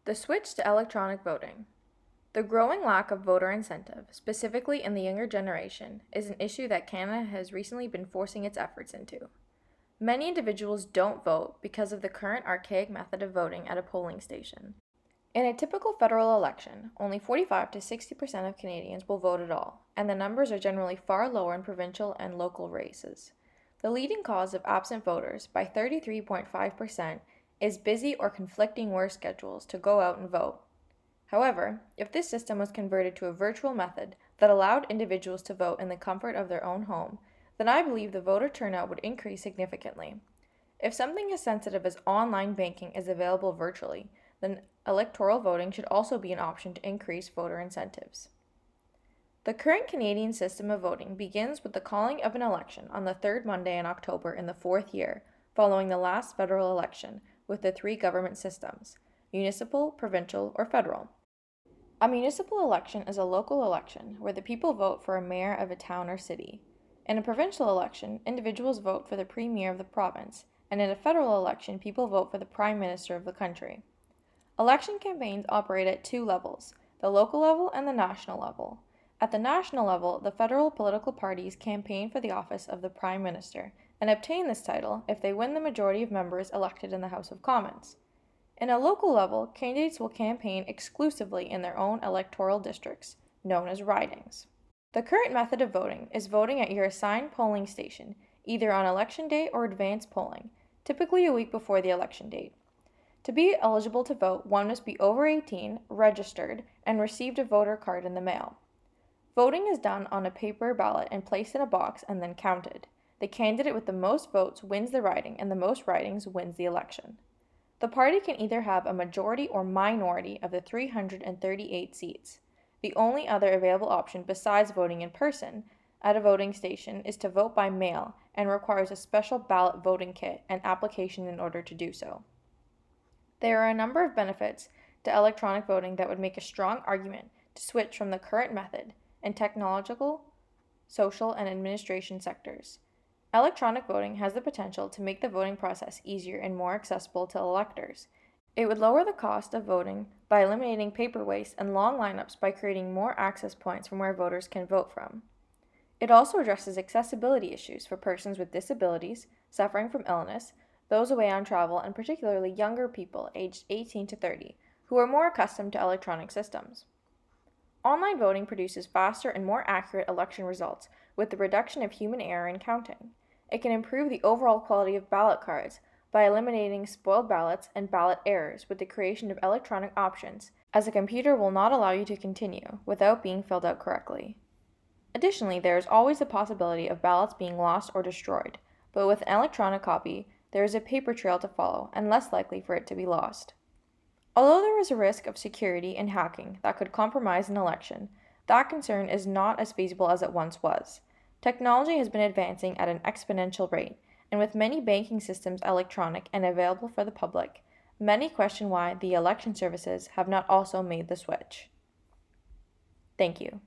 The switch to electronic voting. The growing lack of voter incentive, specifically in the younger generation, is an issue that Canada has recently been forcing its efforts into. Many individuals don't vote because of the current archaic method of voting at a polling station. In a typical federal election, only 45 to 60% of Canadians will vote at all, and the numbers are generally far lower in provincial and local races. The leading cause of absent voters, by 33.5%, is busy or conflicting work schedules to go out and vote. However, if this system was converted to a virtual method that allowed individuals to vote in the comfort of their own home, then I believe the voter turnout would increase significantly. If something as sensitive as online banking is available virtually, then electoral voting should also be an option to increase voter incentives. The current Canadian system of voting begins with the calling of an election on the third Monday in October in the fourth year, following the last federal election, with the three government systems: municipal, provincial, or federal. A municipal election is a local election where the people vote for a mayor of a town or city. In a provincial election, individuals vote for the premier of the province, and in a federal election, people vote for the prime minister of the country. Election campaigns operate at two levels, the local level and the national level. At the national level, the federal political parties campaign for the office of the prime minister and obtain this title if they win the majority of members elected in the House of Commons. In a local level, candidates will campaign exclusively in their own electoral districts, known as ridings. The current method of voting is voting at your assigned polling station, either on election day or advance polling, typically a week before the election date. To be eligible to vote, one must be over 18, registered, and received a voter card in the mail. Voting is done on a paper ballot and placed in a box and then counted. The candidate with the most votes wins the riding, and the most ridings wins the election. The party can either have a majority or minority of the 338 seats. The only other available option besides voting in person at a voting station is to vote by mail and requires a special ballot voting kit and application in order to do so. There are a number of benefits to electronic voting that would make a strong argument to switch from the current method in technological, social, and administration sectors. Electronic voting has the potential to make the voting process easier and more accessible to electors. It would lower the cost of voting by eliminating paper waste and long lineups by creating more access points from where voters can vote from. It also addresses accessibility issues for persons with disabilities, suffering from illness, those away on travel, and particularly younger people aged 18 to 30, who are more accustomed to electronic systems. Online voting produces faster and more accurate election results with the reduction of human error in counting. It can improve the overall quality of ballot cards by eliminating spoiled ballots and ballot errors with the creation of electronic options, as a computer will not allow you to continue without being filled out correctly. Additionally, there is always the possibility of ballots being lost or destroyed, but with an electronic copy, there is a paper trail to follow and less likely for it to be lost. Although there is a risk of security and hacking that could compromise an election, that concern is not as feasible as it once was. Technology has been advancing at an exponential rate, and with many banking systems electronic and available for the public, many question why the election services have not also made the switch. Thank you.